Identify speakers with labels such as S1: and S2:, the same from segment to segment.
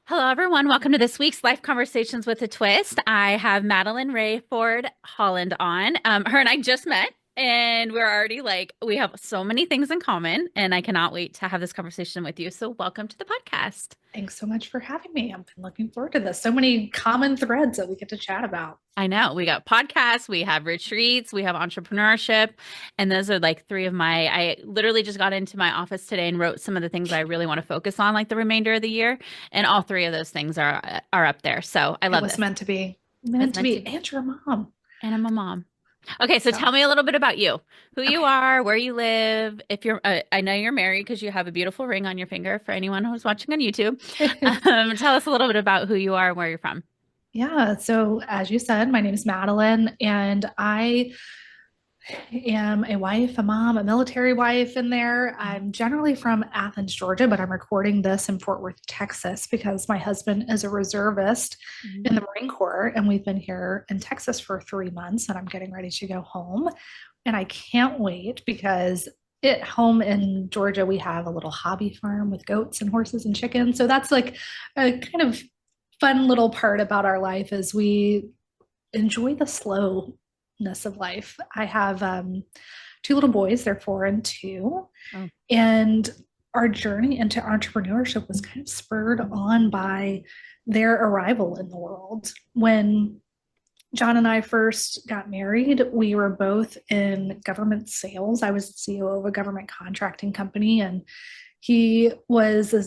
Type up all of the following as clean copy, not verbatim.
S1: Hello, everyone. Welcome to this week's Life Conversations with a Twist. I have Madeleine Raiford-Holland on. Her and I just met, and we're already we have so many things in common, and I cannot wait to have this conversation with you. So, welcome to the podcast.
S2: Thanks so much for having me. I've been looking forward to this. So many common threads that we get to chat about.
S1: I know we got podcasts, we have retreats, we have entrepreneurship, and those are like three of my. I literally just got into my office today and wrote some of the things I really want to focus on, like the remainder of the year, and all three of those things are up there. So I
S2: It
S1: love
S2: was
S1: this.
S2: meant to be.
S1: It's
S2: Meant to
S1: meant to
S2: be.
S1: be.
S2: And your mom.
S1: And I'm a mom. Okay, so
S2: So,
S1: tell me a little bit about you, who you
S2: okay.
S1: are, where you live. If you're, I know you're married because you have a beautiful ring on your finger for anyone who's watching on YouTube. Tell us a little bit about who you are and where you're from.
S2: Yeah. So, as you said, my name is Madeline, and I am a wife, a mom, a military wife in there. I'm generally from Athens, Georgia, but I'm recording this in Fort Worth, Texas, because my husband is a reservist
S1: Mhm.
S2: in the Marine Corps, and we've been here in Texas for 3 months, and I'm getting ready to go home. And I can't wait because at home in Georgia, we have a little hobby farm with goats and horses and chickens. So that's like a kind of fun little part about our life is we enjoy the slowness of life. I have two little boys, they're 4 and 2.
S1: Oh,
S2: And our journey into entrepreneurship was kind of spurred on by their arrival in the world. When John and I first got married, we were both in government sales. I was the CEO of a government contracting company, and he was a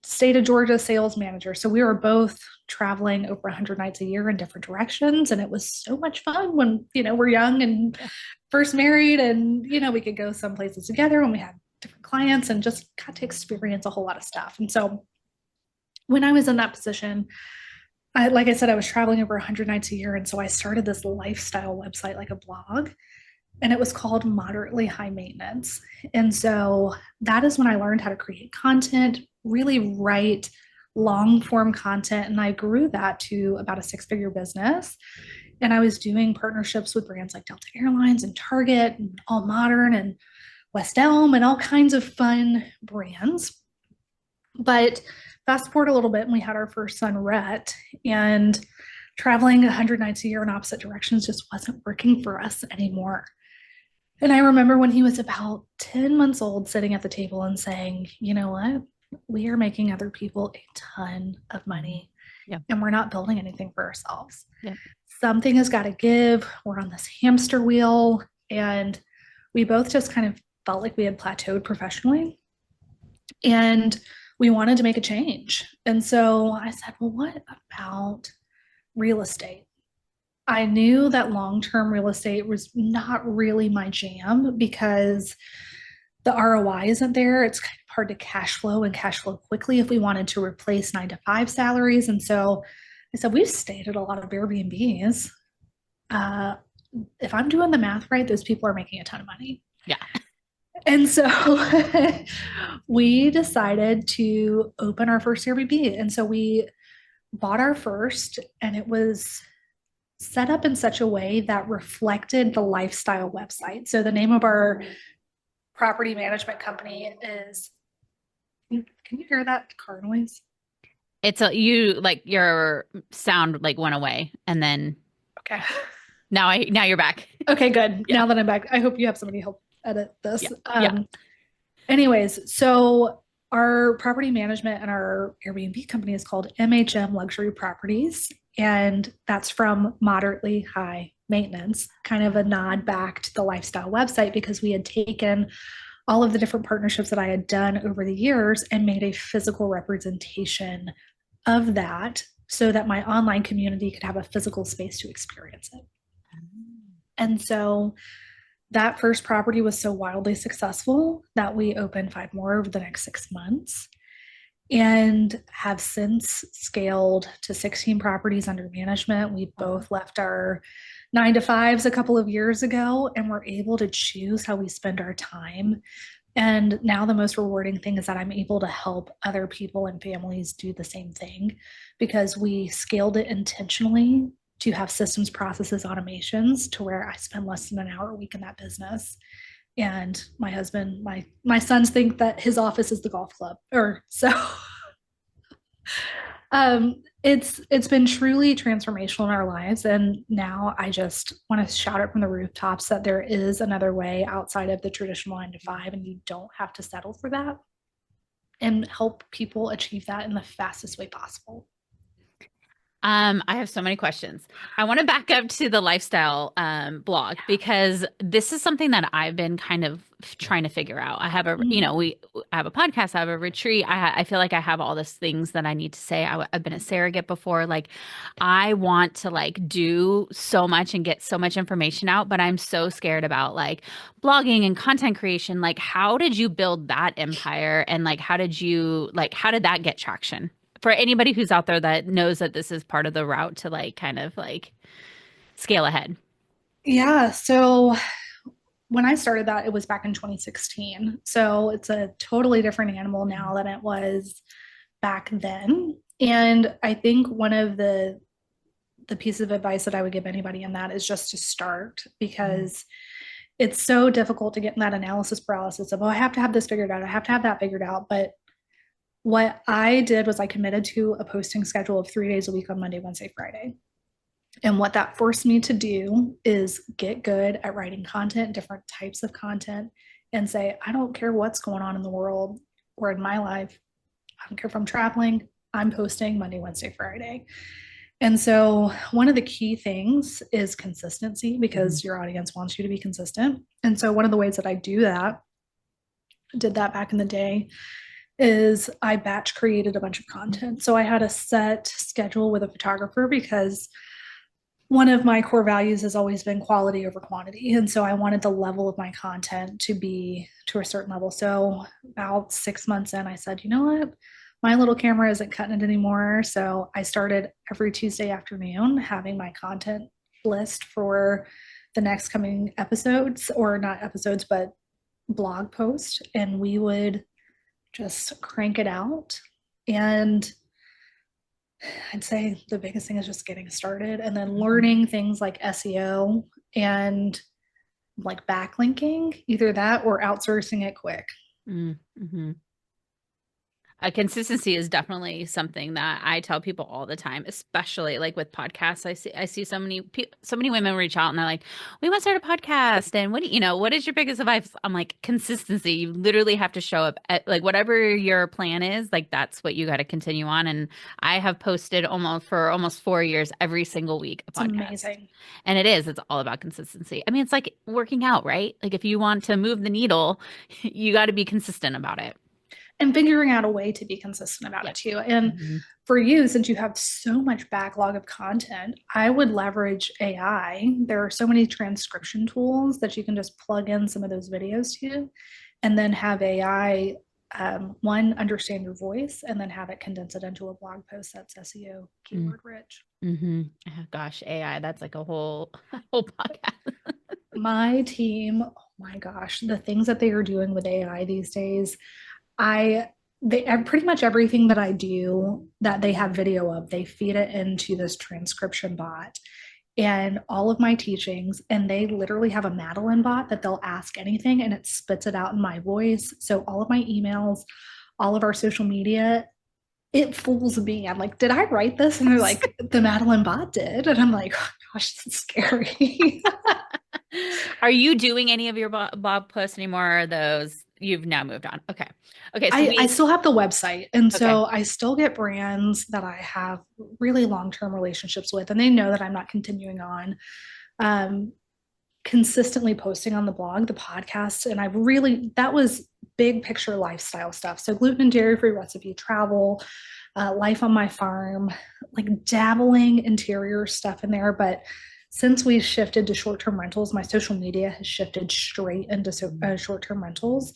S2: state of Georgia sales manager. So we were both traveling over 100 nights a year in different directions. And it was so much fun when, we're young and
S1: yeah.
S2: first married, and, we could go some places together when we had different clients and just got to experience a whole lot of stuff. And so when I was in that position, like I said, I was traveling over 100 nights a year. And so I started this lifestyle website, like a blog, and it was called Moderately High Maintenance. And so that is when I learned how to create content, really write long form content. And I grew that to about a 6 figure business. And I was doing partnerships with brands like Delta Airlines and Target and All Modern and West Elm and all kinds of fun brands. But fast forward a little bit, and we had our first son, Rhett, and traveling 100 nights a year in opposite directions just wasn't working for us anymore. And I remember when he was about 10 months old, sitting at the table and saying, you know what? We are making other people a ton of money,
S1: Yeah.
S2: and we're not building anything for ourselves.
S1: Yeah.
S2: Something has got to give. We're on this hamster wheel. And we both just kind of felt like we had plateaued professionally. And we wanted to make a change. And so I said, well, what about real estate? I knew that long term real estate was not really my jam because the ROI isn't there. It's kind of hard to cash flow and cash flow quickly if we wanted to replace 9 to 5 salaries. And so I said, we've stayed at a lot of Airbnbs. Uh, if I'm doing the math right, those people are making a ton of money.
S1: Yeah.
S2: And so we decided to open our first Airbnb. And so we bought our first, and it was set up in such a way that reflected the lifestyle website. So the name of our property management company is, can you hear that car noise?
S1: It's you like your sound like went away and then
S2: Okay.
S1: now you're back.
S2: Okay, good.
S1: Yeah.
S2: Now that I'm back, I hope you have somebody help edit this.
S1: Yeah. Yeah.
S2: Anyways, so our property management and our Airbnb company is called MHM Luxury Properties, and that's from moderately high maintenance, kind of a nod back to the lifestyle website because we had taken all of the different partnerships that I had done over the years and made a physical representation of that so that my online community could have a physical space to experience it. And so that first property was so wildly successful that we opened 5 more over the next 6 months and have since scaled to 16 properties under management. We both left our 9 to 5s a couple of years ago, and we're able to choose how we spend our time. And now the most rewarding thing is that I'm able to help other people and families do the same thing because we scaled it intentionally to have systems, processes, automations to where I spend less than an hour a week in that business. And my husband, my sons think that his office is the golf club, or so. It's been truly transformational in our lives, and now I just want to shout it from the rooftops that there is another way outside of the traditional 9 to 5, and you don't have to settle for that, and help people achieve that in the fastest way possible.
S1: I have so many questions. I want to back up to the lifestyle blog because this is something that I've been kind of trying to figure out. I have
S2: Mm.
S1: I have a podcast, I have a retreat. I feel like I have all these things that I need to say. I've been a surrogate before. Like, I want to like do so much and get so much information out, but I'm so scared about like blogging and content creation. Like, how did you build that empire? And like, how did that get traction? For anybody who's out there that knows that this is part of the route to like kind of like scale ahead.
S2: Yeah, so when I started that, it was back in 2016. So it's a totally different animal now than it was back then. And I think one of the piece of advice that I would give anybody in that is just to start, because it's so difficult to get in that analysis paralysis of, oh, I have to have this figured out, I have to have that figured out. But what I did was I committed to a posting schedule of 3 days a week on Monday, Wednesday, Friday. And what that forced me to do is get good at writing content, different types of content, and say, I don't care what's going on in the world or in my life. I don't care if I'm traveling, I'm posting Monday, Wednesday, Friday. And so, one of the key things is consistency,
S1: Mhm.
S2: because your audience wants you to be consistent. And so, one of the ways that I did that back in the day, is I batch created a bunch of content. So, I had a set schedule with a photographer, because one of my core values has always been quality over quantity. And so I wanted the level of my content to be to a certain level. So about 6 months in, I said, you know what? My little camera isn't cutting it anymore. So I started every Tuesday afternoon having my content list for the next coming episodes, or not episodes, but blog posts. And we would just crank it out. And I'd say the biggest thing is just getting started, and then learning things like SEO and like backlinking, either that or outsourcing it quick.
S1: Mm-hmm. Consistency is definitely something that I tell people all the time, especially like with podcasts. I see so many women reach out and they're like, "We want to start a podcast." And what is your biggest advice? I'm like, consistency. You literally have to show up at like whatever your plan is, like that's what you got to continue on. And I have posted almost 4 years every single week a
S2: It's
S1: podcast.
S2: amazing.
S1: And it's all about consistency. I mean, it's like working out, right? Like if you want to move the needle, you got to be consistent about it.
S2: And figuring out a way to be consistent about
S1: Yeah.
S2: it too. And
S1: Mhm.
S2: for you, since you have so much backlog of content, I would leverage AI. There are so many transcription tools that you can just plug in some of those videos to, and then have AI, one, understand your voice, and then have it condense it into a blog post that's SEO keyword rich.
S1: Mm-hmm. Oh, gosh, AI, that's like a whole whole podcast.
S2: My team, oh my gosh, the things that they are doing with AI these days, I they pretty much everything that I do that they have video of, they feed it into this transcription bot and all of my teachings, and they literally have a Madeleine bot that they'll ask anything and it spits it out in my voice. So all of my emails, all of our social media, it fools me. I'm like, did I write this? And they're like, the Madeleine bot did. And I'm like, oh, gosh, this is scary.
S1: Are you doing any of your blog posts anymore? Or are those you've now moved on? Okay. Okay, so
S2: I
S1: we
S2: still have the website. And
S1: okay.
S2: so I still get brands that I have really long term relationships with, and they know that I'm not continuing on um, consistently posting on the blog, the podcast. And I've really, that was big picture lifestyle stuff. So gluten and dairy free recipe, travel, life on my farm, like dabbling interior stuff in there. But since we shifted to short term rentals, my social media has shifted straight into short term rentals.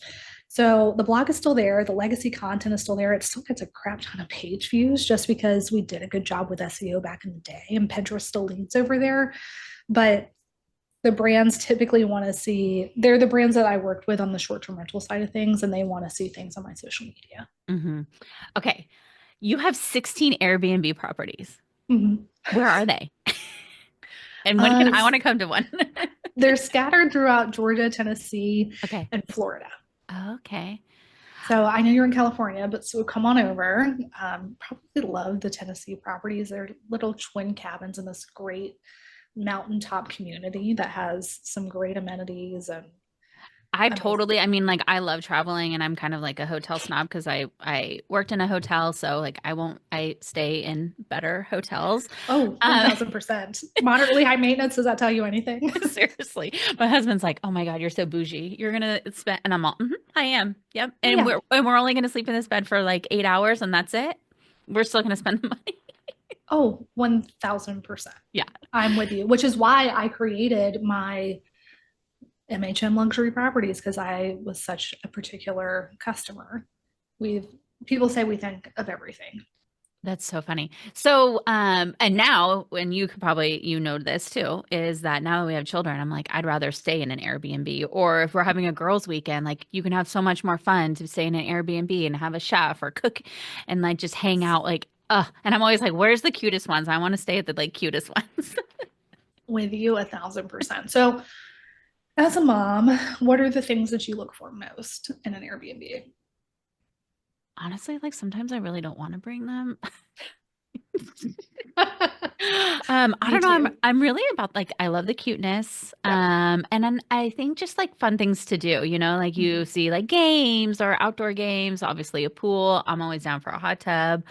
S2: So the blog is still there. The legacy content is still there. It still gets a crap ton of page views just because we did a good job with SEO back in the day, and Pinterest still leads over there. But the brands typically want to see, they're the brands that I worked with on the short term rental side of things, and they want to see things on my social media.
S1: Hmm. Okay. You have 16 Airbnb properties.
S2: Mm-hmm.
S1: Where are they? And when can
S2: Uh,
S1: I want to come to one?
S2: They're scattered throughout Georgia, Tennessee,
S1: Okay.
S2: and Florida.
S1: Okay.
S2: So I know you're in California, but so come on over. Probably love the Tennessee properties. They're little twin cabins in this great mountaintop community that has some great amenities and amazing.
S1: I mean, like I love traveling and I'm kind of like a hotel snob because I worked in a hotel, so like I stay in better hotels.
S2: Oh,
S1: Um
S2: 1000%. Moderately high maintenance. Does that tell you anything?
S1: seriously. My husband's like, "Oh my God, you're so bougie. You're gonna spend," and I'm all, "Mhm, I am. Yep." And
S2: Yeah.
S1: we're only gonna sleep in this bed for like 8 hours and that's it. We're still gonna spend the money.
S2: Oh, 1000%.
S1: Yeah.
S2: I'm with you, which is why I created my MHM luxury properties because I was such a particular customer. We've People say we think of everything.
S1: That's so funny. So, and now, and you could probably, you know, this too, is that now that we have children, I'm like, I'd rather stay in an Airbnb. Or if we're having a girls' weekend, like you can have so much more fun to stay in an Airbnb and have a chef or cook and like just hang out. Like, and I'm always like, where's the cutest ones? I want to stay at the like cutest ones.
S2: With you 1000%. So, as a mom, what are the things that you look for most in an Airbnb?
S1: Honestly, like sometimes I really don't want to bring them. I
S2: Me
S1: don't know. I'm
S2: too.
S1: I'm really about like I love the cuteness.
S2: Yep.
S1: And then I think just like fun things to do, like you
S2: Mhm.
S1: see like games or outdoor games, obviously a pool. I'm always down for a hot tub.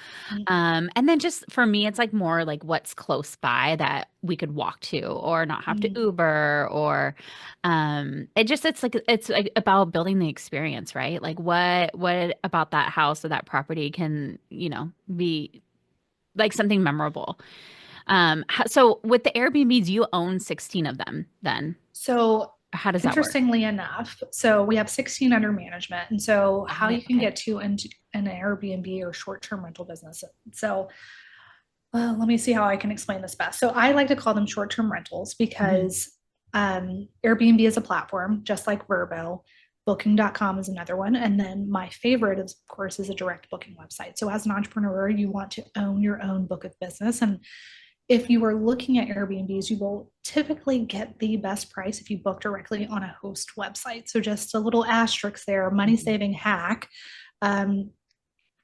S1: And then just for me, it's like more like what's close by that we could walk to or not have to
S2: Mhm.
S1: Uber or it's like about building the experience, right? Like what about that house or that property can, be like something memorable. So with the Airbnbs, you own 16 of them then.
S2: So,
S1: How does that work?
S2: interestingly enough, so we have 16 under management. And so, how
S1: Got it.
S2: you can
S1: Okay.
S2: get to an Airbnb or short term rental business. So, let me see how I can explain this best. So, I like to call them short term rentals
S1: Hmm.
S2: because Airbnb is a platform, just like Verbo. Booking.com is another one. And then my favorite, of course, is a direct booking website. So, as an entrepreneur, you want to own your own book of business. And if you are looking at Airbnbs, you will typically get the best price if you book directly on a host website. So just a little asterisk there, money saving hack. Um,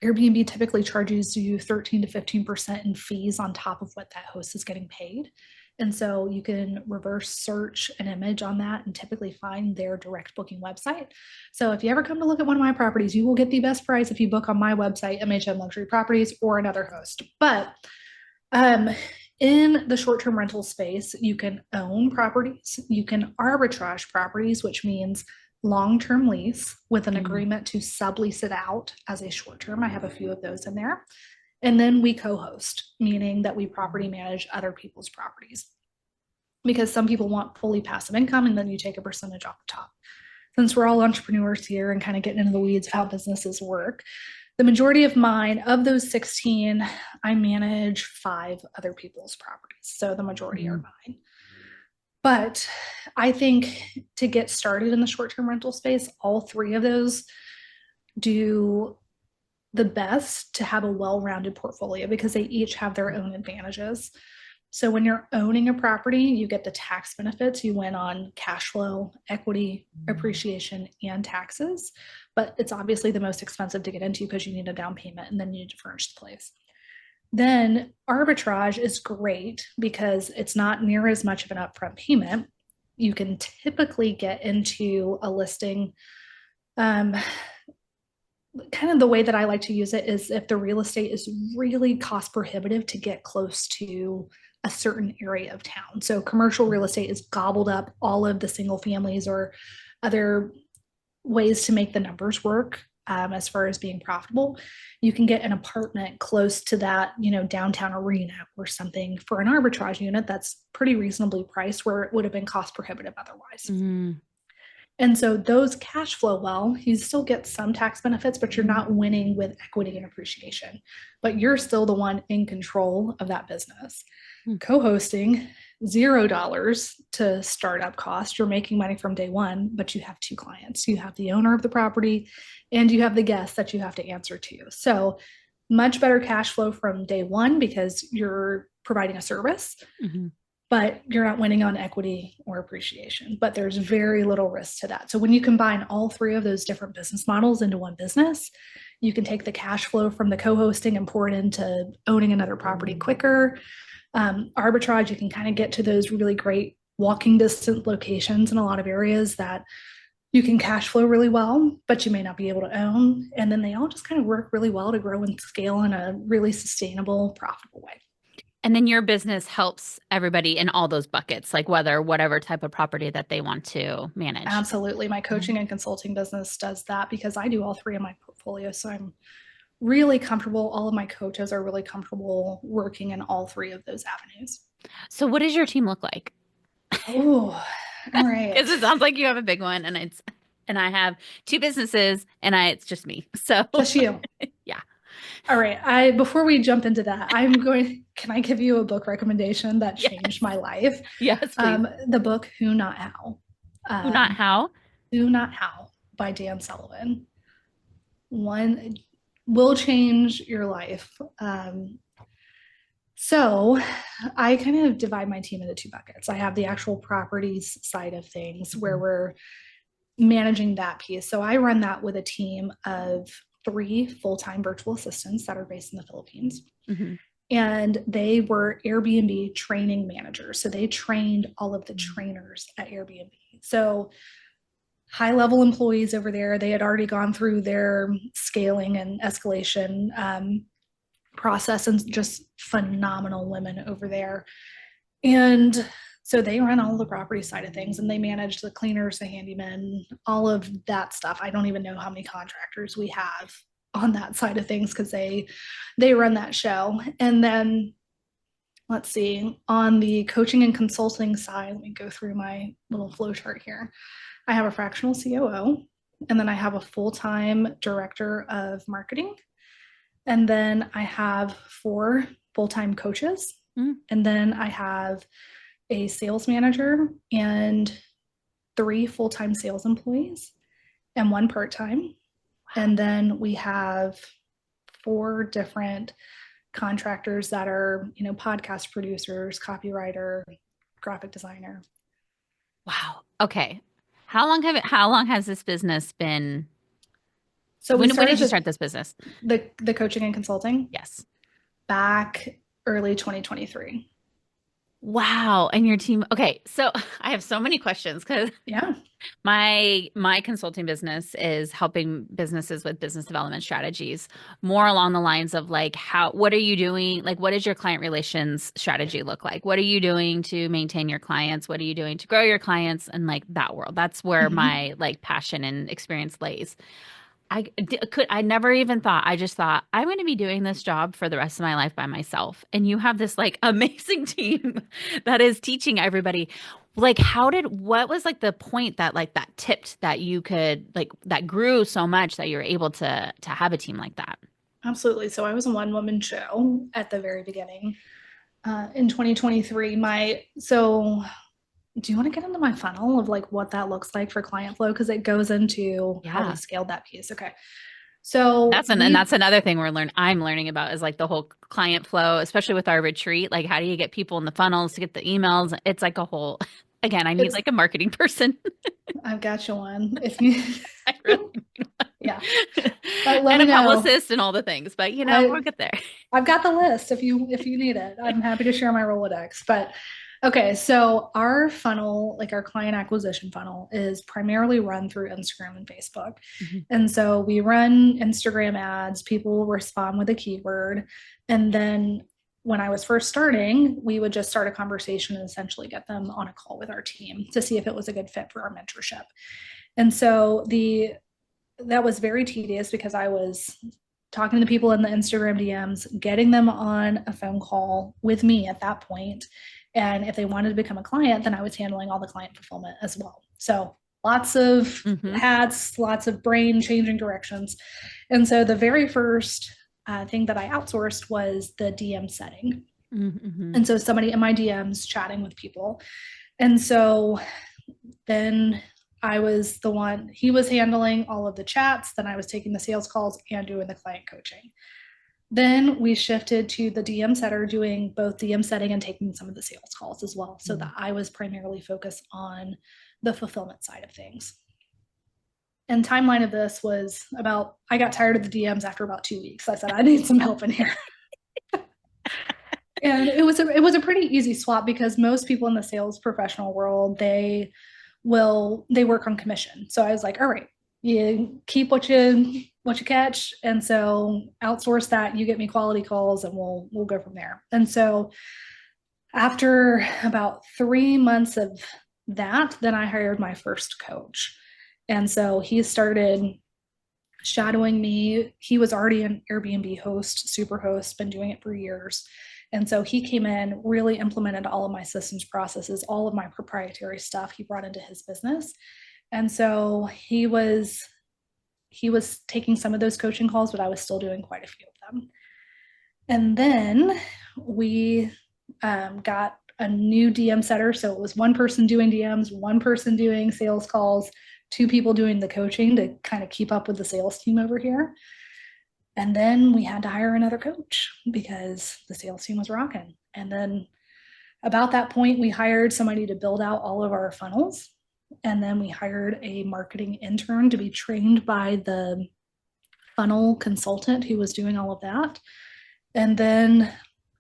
S2: Airbnb typically charges you 13 to 15% in fees on top of what that host is getting paid. And so you can reverse search an image on that and typically find their direct booking website. So if you ever come to look at one of my properties, you will get the best price if you book on my website, MHM Luxury Properties, or another host. But um, in the short term rental space, you can own properties, you can arbitrage properties, which means long term lease with an
S1: Hmm.
S2: agreement to sublease it out as a short term. I have a few of those in there. And then we co host, meaning that we property manage other people's properties because some people want fully passive income and then you take a percentage off the top. Since we're all entrepreneurs here and kind of getting into the weeds of how businesses work, the majority of mine, of those 16, I manage five other people's properties. So the majority are
S1: Hmm.
S2: mine. But I think to get started in the short term rental space, all three of those do the best to have a well rounded portfolio because they each have their own advantages. So when you're owning a property, you get the tax benefits. You win on cash flow, equity, appreciation, and taxes. But it's obviously the most expensive to get into because you need a down payment and then you need to furnish the place. Then arbitrage is great because it's not near as much of an upfront payment. You can typically get into a listing. Um, Kind of the way that I like to use it is if the real estate is really cost prohibitive to get close to a certain area of town. So commercial real estate is gobbled up all of the single families or other ways to make the numbers work as far as being profitable. You can get an apartment close to that, downtown arena or something for an arbitrage unit that's pretty reasonably priced where it would have been cost prohibitive otherwise.
S1: Hmm.
S2: And so those cash flow well, you still get some tax benefits, but you're not winning with equity and appreciation. But you're still the one in control of that business. Co-hosting, $0 to startup cost. You're making money from day one, but you have two clients. You have the owner of the property and you have the guests that you have to answer to. So much better cash flow from day one because you're providing a service.
S1: Hmm.
S2: but you're not winning on equity or appreciation. But there's very little risk to that. So when you combine all three of those different business models into one business, you can take the cash flow from the co-hosting and pour it into owning another property quicker. Arbitrage, you can kind of get to those really great walking distance locations in a lot of areas that you can cash flow really well, but you may not be able to own. And then they all just kind of work really well to grow and scale in a really sustainable, profitable way.
S1: And then your business helps everybody in all those buckets, like whatever type of property that they want to manage.
S2: Absolutely. My coaching and consulting business does that because I do all three in my portfolio. So I'm really comfortable. All of my coaches are really comfortable working in all three of those avenues.
S1: So what does your team look like?
S2: Oh, all right.
S1: Because it sounds like you have a big one, and I have two businesses, and it's just me. So
S2: Just you.
S1: yeah.
S2: All right. I before we jump into that, can I give you a book recommendation that
S1: Yes.
S2: changed my life?
S1: Yes, please.
S2: The book Who Not How.
S1: Who, not how?
S2: Who Not How by Dan Sullivan. One will change your life. So I kind of divide my team into two buckets. I have the actual properties side of things where we're managing that piece. So I run that with a team of 3 full-time virtual assistants that are based in the Philippines.
S1: Mm-hmm.
S2: And they were Airbnb training managers. So they trained all of the trainers at Airbnb. So high level employees over there, they had already gone through their scaling and escalation process, and just phenomenal women over there. And so they run all the property side of things, and they manage the cleaners, the handymen, all of that stuff. I don't even know how many contractors we have on that side of things because they run that show. And then let's see, on the coaching and consulting side, let me go through my little flow chart here. I have a fractional COO, and then I have a full-time director of marketing. And then I have 4 full-time coaches. And then I have a sales manager and 3 full-time sales employees and 1 part-time. And then we have 4 different contractors that are, podcast producers, copywriter, graphic designer.
S1: Wow. Okay. How long has this business been?
S2: So
S1: when did you start this business?
S2: The coaching and consulting?
S1: Yes.
S2: Back early 2023.
S1: Wow. And your team. Okay. So I have so many questions because
S2: yeah,
S1: my consulting business is helping businesses with business development strategies, more along the lines of like what are you doing? Like, what does your client relations strategy look like? What are you doing to maintain your clients? What are you doing to grow your clients? And like that world, that's where my like passion and experience lays. I never even thought, I just thought I'm going to be doing this job for the rest of my life by myself. And you have this like amazing team that is teaching everybody. Like, what was like the point that like that tipped that you could like that grew so much that you're able to have a team like that?
S2: Absolutely. So I was a one-woman show at the very beginning in 2023. Do you want to get into my funnel of like what that looks like for client flow? Because it goes into how we scaled that piece. Okay. So
S1: and that's another thing I'm learning about is like the whole client flow, especially with our retreat. Like, how do you get people in the funnels to get the emails? It's like a whole, again, I need like a marketing person.
S2: I've got you one. If you,
S1: I really
S2: yeah,
S1: and a publicist and all the things, but we'll get there.
S2: I've got the list if you need it. I'm happy to share my Rolodex. But okay, so our funnel, like our client acquisition funnel, is primarily run through Instagram and Facebook. And so we run Instagram ads, people will respond with a keyword. And then when I was first starting, we would just start a conversation and essentially get them on a call with our team to see if it was a good fit for our mentorship. And so that was very tedious because I was talking to people in the Instagram DMs, getting them on a phone call with me at that point. And if they wanted to become a client, then I was handling all the client fulfillment as well. So lots of hats, lots of brain changing directions. And so the very first thing that I outsourced was the DM setting. And so somebody in my DMs chatting with people. And so then I was the one, he was handling all of the chats, then I was taking the sales calls and doing the client coaching. Then we shifted to the DM setter doing both DM setting and taking some of the sales calls as well, so that I was primarily focused on the fulfillment side of things. And timeline of this was about, I got tired of the DMs after about 2 weeks. I said, I need some help in here. And it was a pretty easy swap because most people in the sales professional world, they work on commission. So I was like, all right, you keep what you catch, and so outsource that. You get me quality calls, and we'll go from there. And so after about 3 months of that, then I hired my first coach, and so he started shadowing me. He was already an Airbnb host, super host, been doing it for years. And so he came in, really implemented all of my systems processes, all of my proprietary stuff he brought into his business. And so he was taking some of those coaching calls, but I was still doing quite a few of them. And then we got a new DM setter. So it was one person doing DMs, one person doing sales calls, two people doing the coaching to kind of keep up with the sales team over here. And then we had to hire another coach because the sales team was rocking. And then about that point, we hired somebody to build out all of our funnels. And then we hired a marketing intern to be trained by the funnel consultant who was doing all of that. And then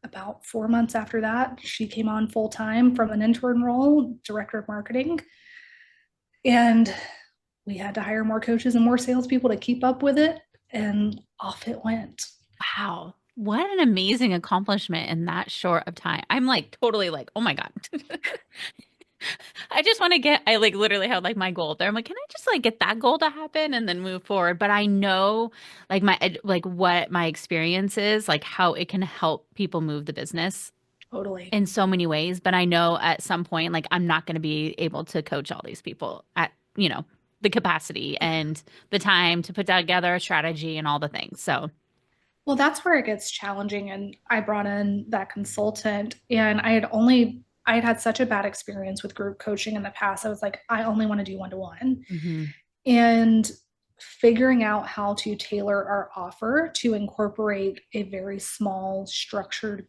S2: about 4 months after that, she came on full time from an intern role, director of marketing. And we had to hire more coaches and more salespeople to keep up with it. And off it went.
S1: Wow. What an amazing accomplishment in that short of time. I'm like totally like, oh my God. I just want to get, I like literally had like my goal there. I'm like, can I just like get that goal to happen and then move forward? But I know like like what my experience is, like how it can help people move the business
S2: Totally.
S1: in so many ways. But I know at some point, like I'm not going to be able to coach all these people at, the capacity and the time to put together a strategy and all the things. So,
S2: Well, that's where it gets challenging. And I brought in that consultant, and I had had such a bad experience with group coaching in the past. I was like, I only want to do one to one.
S1: mhm,
S2: And figuring out how to tailor our offer to incorporate a very small structured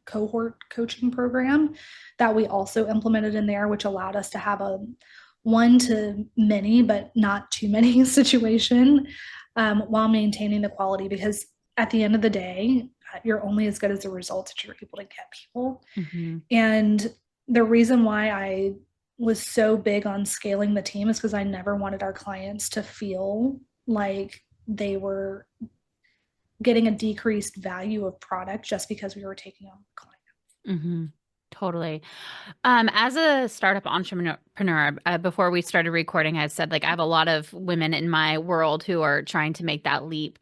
S2: cohort coaching program that we also implemented in there, which allowed us to have a one to many, but not too many situation, while maintaining the quality. Because at the end of the day, you're only as good as the results that you're able to get people.
S1: mhm.
S2: And the reason why I was so big on scaling the team is because I never wanted our clients to feel like they were getting a decreased value of product just because we were taking on clients.
S1: Mm-hmm. Totally. As a startup entrepreneur, before we started recording, I said like I have a lot of women in my world who are trying to make that leap.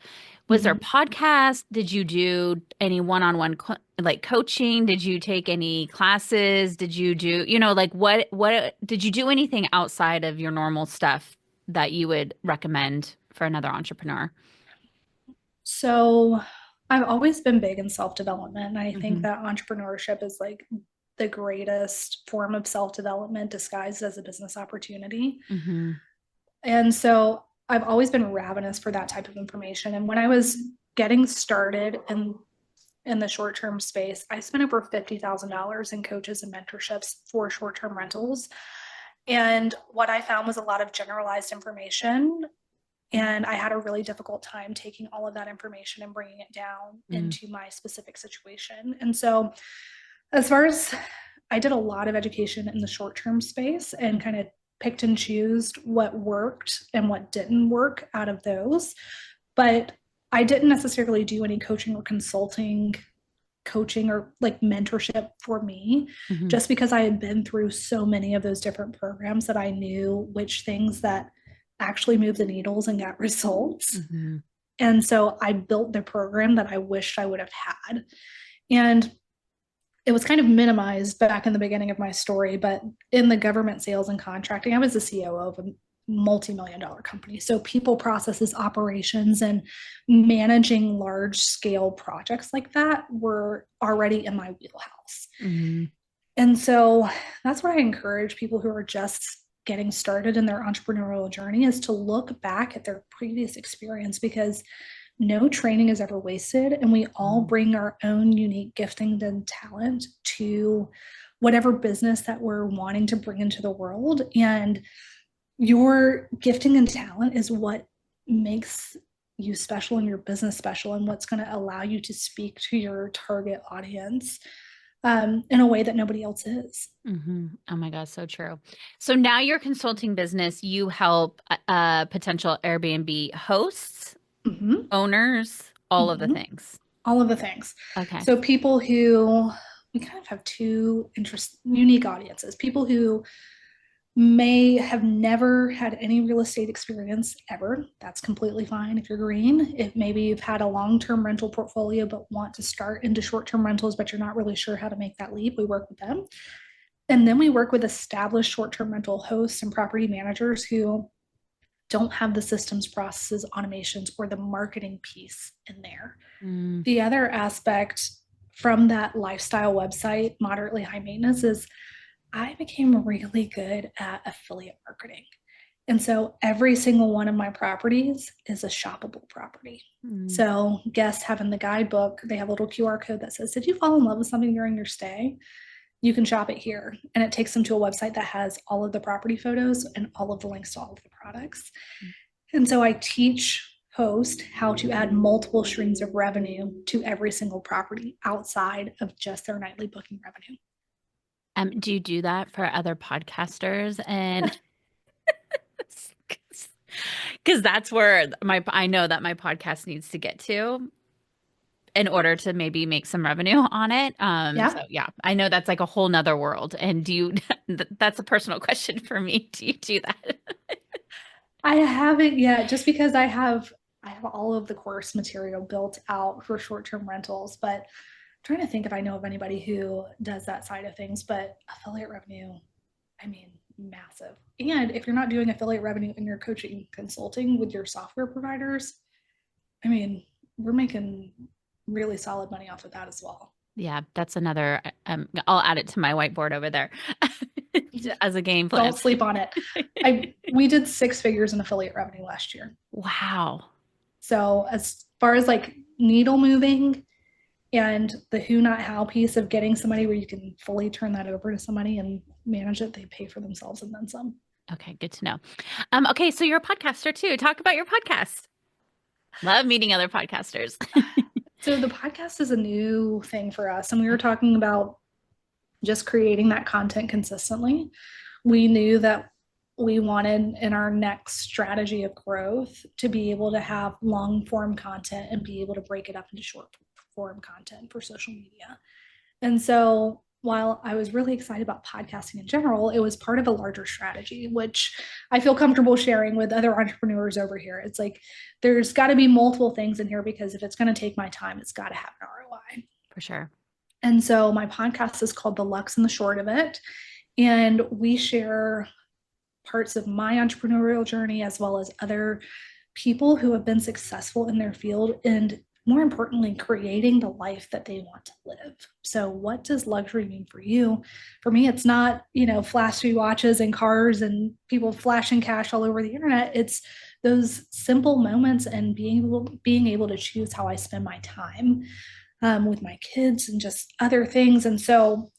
S1: Was there a
S2: Mm-hmm.
S1: podcast? Did you do any one-on-one like coaching? Did you take any classes? Did you do, like what did you do anything outside of your normal stuff that you would recommend for another entrepreneur?
S2: So I've always been big in self development. I think
S1: Mm-hmm.
S2: that entrepreneurship is like the greatest form of self development disguised as a business opportunity.
S1: Mm-hmm.
S2: And so I've always been ravenous for that type of information. And when I was getting started in the short term space, I spent over $50,000 in coaches and mentorships for short term rentals. And what I found was a lot of generalized information. And I had a really difficult time taking all of that information and bringing it down
S1: Mm-hmm.
S2: into my specific situation. And so, as far as I did a lot of education in the short term space and kind of picked and chose what worked and what didn't work out of those. But I didn't necessarily do any coaching or like mentorship for me,
S1: Mm-hmm.
S2: just because I had been through so many of those different programs that I knew which things that actually moved the needles and got results.
S1: Mm-hmm.
S2: And so I built the program that I wished I would have had. And it was kind of minimized back in the beginning of my story, but in the government sales and contracting, I was the CEO of a multi-million-dollar company. So people, processes, operations, and managing large scale projects like that were already in my wheelhouse.
S1: Mm-hmm.
S2: And so that's where I encourage people who are just getting started in their entrepreneurial journey is to look back at their previous experience, because no training is ever wasted, and we all bring our own unique gifting and talent to whatever business that we're wanting to bring into the world. And your gifting and talent is what makes you special and your business special, and what's going to allow you to speak to your target audience in a way that nobody else is.
S1: Mm-hmm. Oh my God, so true. So now your consulting business, you help potential Airbnb hosts,
S2: Mm-hmm.
S1: owners, all of the
S2: Mm-hmm.
S1: things.
S2: All of the things.
S1: Okay.
S2: So people who, we kind of have two unique audiences: people who may have never had any real estate experience ever. That's completely fine if you're green. If maybe you've had a long-term rental portfolio but want to start into short-term rentals, but you're not really sure how to make that leap, we work with them. And then we work with established short-term rental hosts and property managers who don't have the systems, processes, automations, or the marketing piece in there.
S1: Mm.
S2: The other aspect from that lifestyle website, moderately high maintenance, is I became really good at affiliate marketing. And so every single one of my properties is a shoppable property.
S1: Mm.
S2: So guests have in the guidebook, they have a little QR code that says, did you fall in love with something during your stay? You can shop it here. And it takes them to a website that has all of the property photos and all of the links to all of the products. And so I teach host how to add multiple streams of revenue to every single property outside of just their nightly booking revenue.
S1: Do you do that for other podcasters? And because that's where I know that my podcast needs to get to in order to maybe make some revenue on it. So
S2: Yeah.
S1: yeah, I know that's like a whole nother world. And do you, that's a personal question for me. Do you do that?
S2: I haven't yet, just because I have all of the course material built out for short-term rentals, but I'm trying to think if I know of anybody who does that side of things. But affiliate revenue, I mean, massive. And if you're not doing affiliate revenue in your coaching consulting with your software providers, I mean, we're making really solid money off of that as well.
S1: Yeah, that's another, I'll add it to my whiteboard over there as a game plan.
S2: Don't sleep on it. We did 6 figures in affiliate revenue last year.
S1: Wow.
S2: So as far as like needle moving and the who not how piece of getting somebody where you can fully turn that over to somebody and manage it, they pay for themselves and then some.
S1: Okay, good to know. Okay, so you're a podcaster too. Talk about your podcast. Love meeting other podcasters.
S2: So the podcast is a new thing for us, and we were talking about just creating that content consistently. We knew that we wanted in our next strategy of growth to be able to have long form content and be able to break it up into short form content for social media. And so while I was really excited about podcasting in general, it was part of a larger strategy, which I feel comfortable sharing with other entrepreneurs over here. It's like, there's got to be multiple things in here, because if it's going to take my time, it's got to have an ROI.
S1: For sure.
S2: And so my podcast is called The Lux and the Short of It. And we share parts of my entrepreneurial journey as well as other people who have been successful in their field, and more importantly, creating the life that they want to live. So what does luxury mean for you? For me, it's not, flashy watches and cars and people flashing cash all over the internet. It's those simple moments and being able to choose how I spend my time with my kids and just other things. And so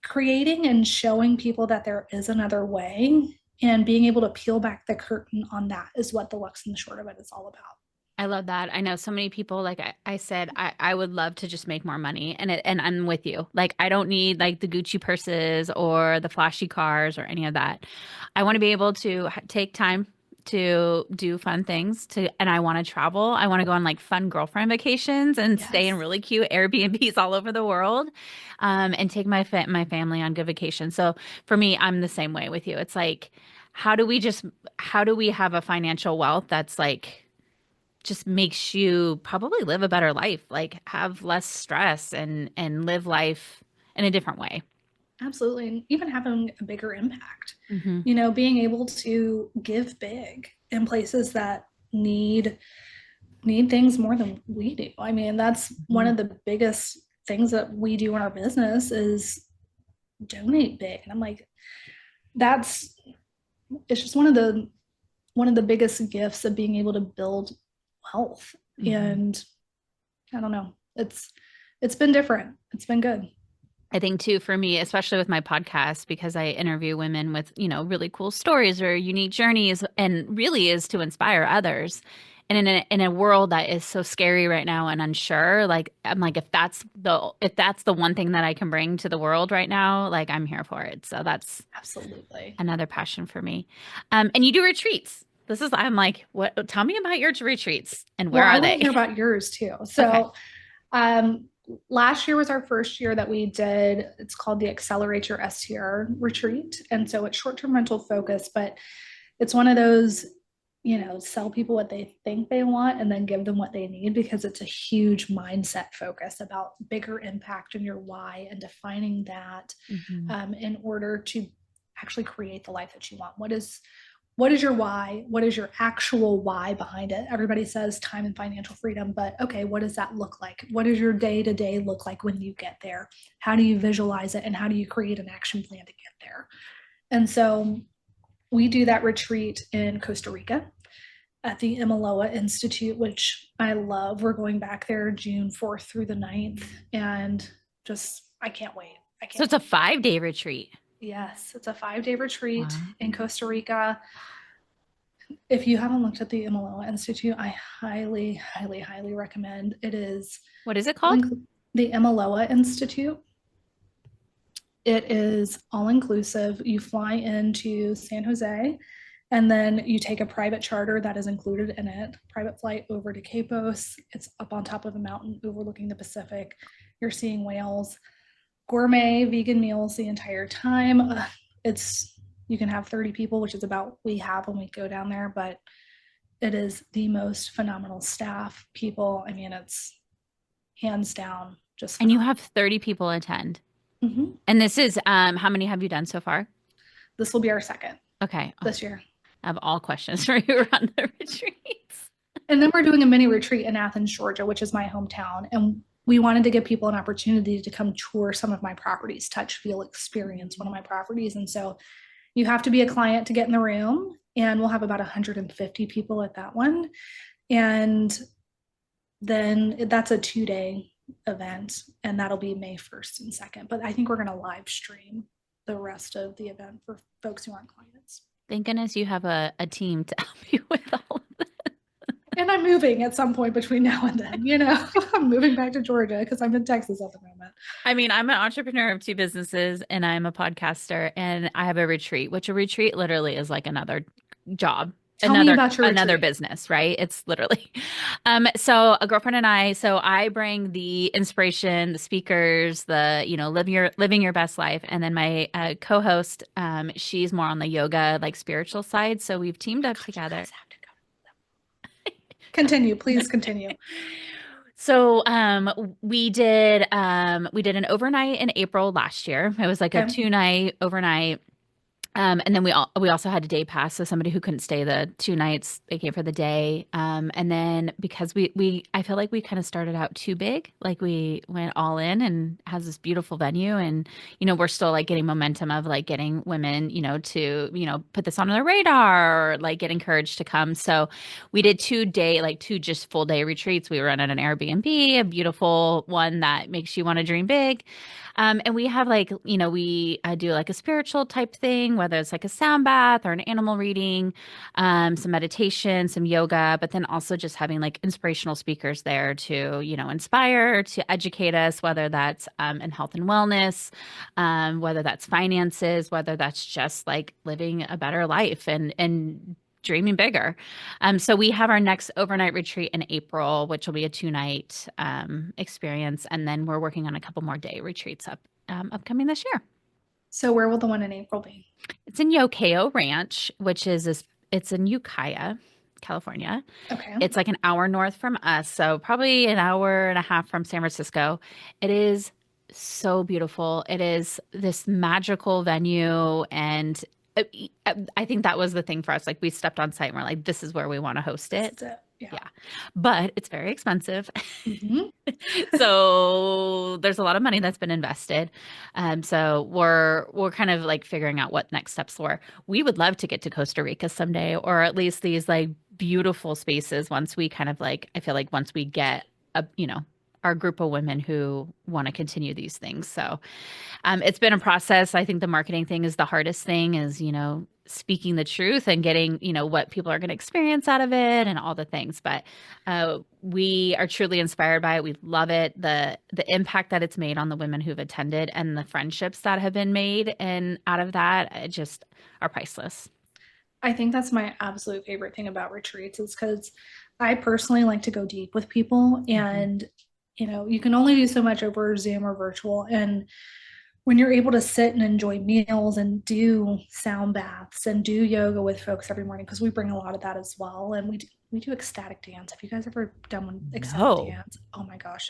S2: creating and showing people that there is another way and being able to peel back the curtain on that is what the Lux and the Short of It is all about.
S1: I love that. I know so many people, like I said, I would love to just make more money. And I'm with you. Like, I don't need like the Gucci purses or the flashy cars or any of that. I want to be able to take time to do fun things and I want to travel. I want to go on like fun girlfriend vacations and stay in
S2: Yes.
S1: really cute Airbnbs all over the world, and take my family on good vacations. So for me, I'm the same way with you. It's like, how do we have a financial wealth that's like, just makes you probably live a better life, like have less stress and live life in a different way.
S2: Absolutely. And even having a bigger impact,
S1: Hmm.
S2: being able to give big in places that need things more than we do. I mean, that's one
S1: Hmm.
S2: of the biggest things that we do in our business is donate big. And I'm like, that's it's just one of the biggest gifts of being able to build wealth.
S1: Mhm.
S2: And I don't know. It's been different. It's been good.
S1: I think too, for me, especially with my podcast, because I interview women with, really cool stories or unique journeys, and really is to inspire others. And in a world that is so scary right now and unsure, like I'm like, if that's the one thing that I can bring to the world right now, like I'm here for it. So that's
S2: Absolutely.
S1: another passion for me. And you do retreats. I'm like, what? Tell me about your retreats and
S2: Well,
S1: where
S2: I
S1: are
S2: want to
S1: they?
S2: hear about yours too.
S1: Okay.
S2: So, um, last year was our first year that we did, it's called the Accelerate Your STR retreat. And so it's short term rental focus, but it's one of those, sell people what they think they want and then give them what they need because it's a huge mindset focus about bigger impact in your why and defining that
S1: Hmm.
S2: in order to actually create the life that you want. What is your why? What is your actual why behind it? Everybody says time and financial freedom, but okay, what does that look like? What does your day to day look like when you get there? How do you visualize it? And how do you create an action plan to get there? And so we do that retreat in Costa Rica at the Imaloa Institute, which I love. We're going back there June 4th through the 9th. And just, I can't wait. I
S1: So
S2: can't
S1: it's a
S2: wait.
S1: 5-day retreat.
S2: Yes, it's a 5-day retreat
S1: Wow.
S2: in Costa Rica. If you haven't looked at the Imaloa Institute, I highly, highly, highly recommend. It is
S1: What is it called?
S2: the Imaloa Institute. It is all inclusive. You fly into San Jose and then you take a private charter that is included in it. Private flight over to Capos. It's up on top of a mountain overlooking the Pacific. You're seeing whales, gourmet vegan meals the entire time. It's you can have 30 people, which is about we have when we go down there, but it is the most phenomenal staff, people. I mean, it's hands down just
S1: And you
S2: phenomenal.
S1: have 30 people attend.
S2: Mm-hmm.
S1: And this is how many have you done so far?
S2: This will be our second
S1: Okay. Oh,
S2: this year.
S1: I have all questions for you around the retreats.
S2: And then we're doing a mini retreat in Athens, Georgia, which is my hometown. And we wanted to give people an opportunity to come tour some of my properties, touch, feel, experience one of my properties. And so you have to be a client to get in the room. And we'll have about 150 people at that one. And then that's a 2-day event. And that'll be May 1st and 2nd. But I think we're going to live stream the rest of the event for folks who aren't clients.
S1: Thank goodness you have a team to help you with all of this.
S2: And I'm moving at some point between now and then. I'm moving back to Georgia because I'm in Texas at the moment.
S1: I mean, I'm an entrepreneur of two businesses and I'm a podcaster and I have a retreat, which a retreat literally is like another job,
S2: Tell me
S1: another
S2: about your
S1: another
S2: retreat.
S1: business, right? It's literally. So a girlfriend and I bring the inspiration, the speakers, living your best life. And then my co-host, she's more on the yoga, like spiritual side. So we've
S2: Oh
S1: teamed
S2: my
S1: up
S2: God, you
S1: together.
S2: guys have to go. Continue, please continue.
S1: So we did an overnight in April last year. It was like a
S2: Okay.
S1: 2-night overnight. And then we also had a day pass, so somebody who couldn't stay the 2 nights, they came for the day. And then because we I feel like we kind of started out too big, like we went all in and has this beautiful venue, and we're still like getting momentum of like getting women, to put this on their radar or like get encouraged to come. So we did two just full day retreats. We were at an Airbnb, a beautiful one that makes you want to dream big. And we have like, we do like a spiritual type thing, whether it's like a sound bath or an animal reading, some meditation, some yoga, but then also just having like inspirational speakers there to, inspire, to educate us, whether that's in health and wellness, whether that's finances, whether that's just like living a better life and dreaming bigger. So we have our next overnight retreat in April, which will be a 2-night experience, and then we're working on a couple more day retreats upcoming this year.
S2: So where will the one in April be?
S1: It's in Yokayo Ranch, it's in Ukiah, California.
S2: Okay.
S1: It's like an hour north from us, so probably an hour and a half from San Francisco. It is so beautiful. It is this magical venue, and uh, I think that was the thing for us. Like we stepped on site and we're like, this is where we want to host
S2: This
S1: it.
S2: is it. Yeah.
S1: Yeah, but it's very expensive.
S2: Mm-hmm.
S1: So there's a lot of money that's been invested. So we're kind of like figuring out what next steps were. We would love to get to Costa Rica someday, or at least these like beautiful spaces once we kind of like, I feel like once we get a, our group of women who want to continue these things. So it's been a process. I think the marketing thing is the hardest thing is, speaking the truth and getting, what people are going to experience out of it and all the things. But we are truly inspired by it. We love it. The impact that it's made on the women who've attended and the friendships that have been made and out of that just are priceless.
S2: I think that's my absolute favorite thing about retreats is because I personally like to go deep with people,
S1: Mhm.
S2: and you can only do so much over Zoom or virtual. And when you're able to sit and enjoy meals and do sound baths and do yoga with folks every morning, because we bring a lot of that as well, and we do ecstatic dance. Have you guys ever done one ecstatic
S1: No.
S2: dance? Oh my gosh,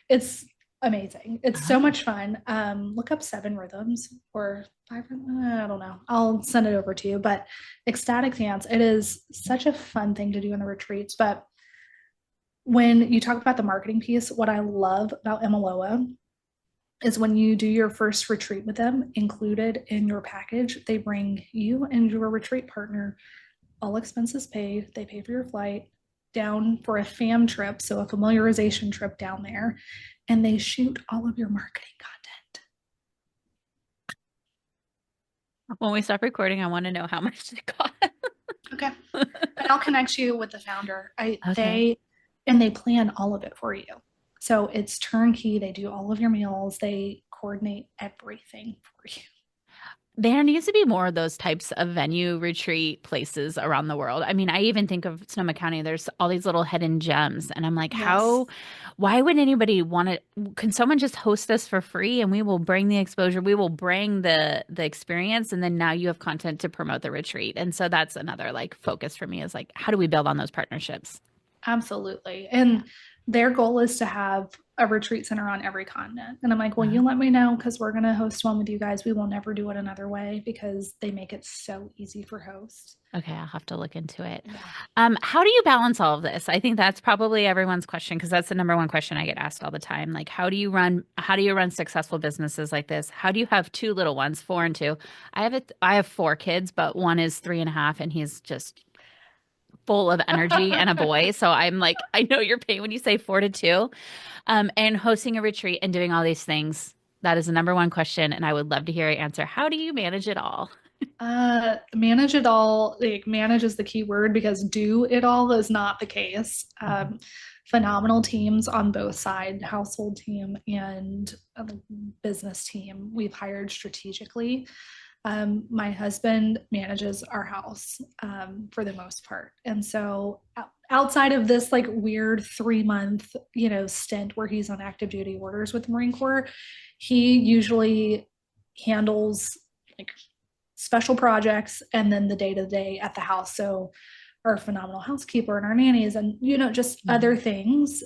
S2: it's amazing. It's so
S1: Oh,
S2: much fun. Look up Seven Rhythms or Five. I don't know. I'll send it over to you. But ecstatic dance, it is such a fun thing to do in the retreats. But when you talk about the marketing piece, what I love about Emaloa is when you do your first retreat with them, included in your package, they bring you and your retreat partner, all expenses paid. They pay for your flight down for a fam trip, so a familiarization trip down there, and they shoot all of your marketing content.
S1: when we stop recording, I want to know how much it cost.
S2: Okay. And I'll connect you with the founder.
S1: Okay.
S2: They plan all of it for you. So it's turnkey. They do all of your meals. They coordinate everything for you.
S1: There needs to be more of those types of venue retreat places around the world. I mean, I even think of Sonoma County, there's all these little hidden gems. And I'm like,
S2: Yes.
S1: why would anybody want to? Can someone just host this for free and we will bring the exposure, we will bring the experience, and then now you have content to promote the retreat. And so that's another like focus for me is like, how do we build on those partnerships?
S2: Absolutely.
S1: Yeah.
S2: And their goal is to have a retreat center on every continent. And I'm like, well, you
S1: Uh,
S2: let me know because we're going to host one with you guys. We will never do it another way because they make it so easy for hosts.
S1: okay, I'll have to look into it.
S2: Yeah.
S1: How do you balance all of this? I think that's probably everyone's question because that's the number one question I get asked all the time. Like, how do you run successful businesses like this? How do you have two little ones, 4 and 2? I have 4 kids, but one is 3.5, and he's just full of energy and a boy. So I'm like, I know your pain when you say 4 to 2. And hosting a retreat and doing all these things. That is the number one question, and I would love to hear your answer. How do you manage it all?
S2: Manage it all. Like manage is the key word because do it all is not the case.
S1: Mhm.
S2: Phenomenal teams on both sides, household team and business team. We've hired strategically. My husband manages our house for the most part, and so outside of this like weird 3 month stint where he's on active duty orders with the Marine Corps, he usually handles like special projects and then the day to day at the house. So our phenomenal housekeeper and our nannies and just other
S1: Mhm.
S2: things.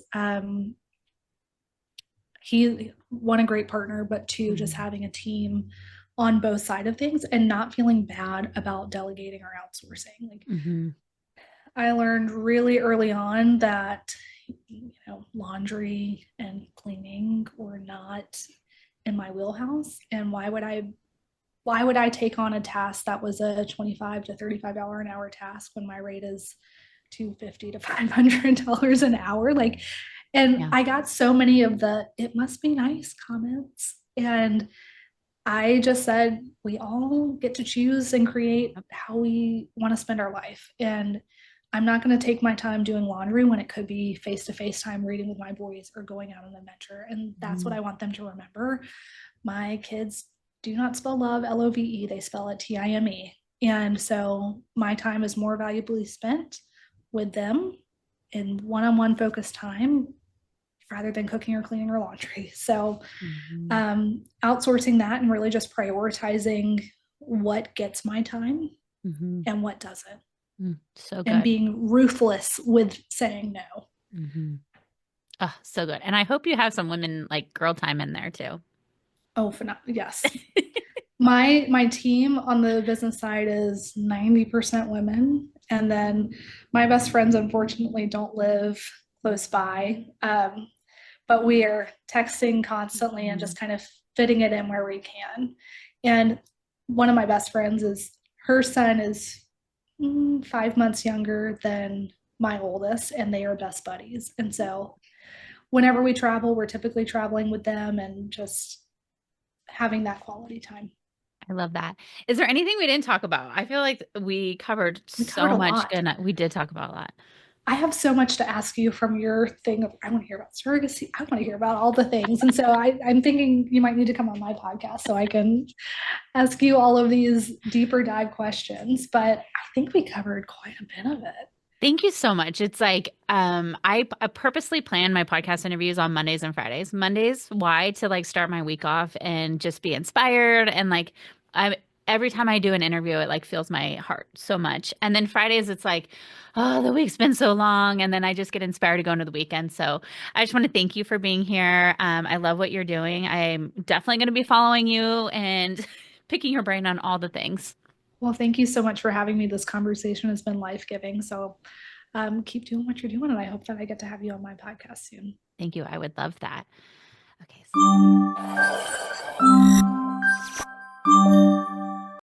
S2: He one a great partner, but two, just
S1: Mhm.
S2: having a team on both side of things and not feeling bad about delegating or outsourcing. Like
S1: Mhm.
S2: I learned really early on that laundry and cleaning were not in my wheelhouse, and why would I take on a task that was a 25 to $35 an hour task when my rate is 250 to $500 an hour? Like, and
S1: Yeah.
S2: I got so many of the "it must be nice" comments, and I just said we all get to choose and create
S1: Yep.
S2: how we want to spend our life. And I'm not going to take my time doing laundry when it could be face to face time reading with my boys or going out on an adventure. And that's what
S1: Mhm.
S2: I want them to remember. My kids do not spell love Love, they spell it Time. And so my time is more valuably spent with them in one on one focused time rather than cooking or cleaning or laundry. So
S1: Mhm.
S2: outsourcing that and really just prioritizing what gets my time
S1: Mhm.
S2: and what doesn't,
S1: So
S2: and
S1: good.
S2: being ruthless with saying no.
S1: Mhm. Oh, so good. And I hope you have some women like girl time in there too.
S2: Oh, yes. My team on the business side is 90% women, and then my best friends unfortunately don't live close by, but we are texting constantly and
S1: Mhm.
S2: just kind of fitting it in where we can. And one of my best friends is her son is 5 months younger than my oldest, and they are best buddies. And so whenever we travel, we're typically traveling with them and just having that quality time.
S1: I love that. Is there anything we didn't talk about? I feel like we covered
S2: We covered
S1: so
S2: a
S1: much
S2: lot.
S1: good. We did talk about a lot.
S2: I have so much to ask you from your thing of I want to hear about surrogacy. I want to hear about all the things. And so I'm thinking you might need to come on my podcast so I can ask you all of these deeper dive questions. But I think we covered quite a bit of it.
S1: Thank you so much. It's like I purposely plan my podcast interviews on Mondays and Fridays. Mondays, why? To like start my week off and just be inspired and like I every time I do an interview, it like fills my heart so much. And then Fridays, it's like, oh, the week's been so long, and then I just get inspired to go into the weekend. So I just want to thank you for being here. I love what you're doing. I'm definitely going to be following you and picking your brain on all the things.
S2: Well, thank you so much for having me. This conversation has been life giving. So keep doing what you're doing. And I hope that I get to have you on my podcast soon.
S1: Thank you. I would love that. Okay.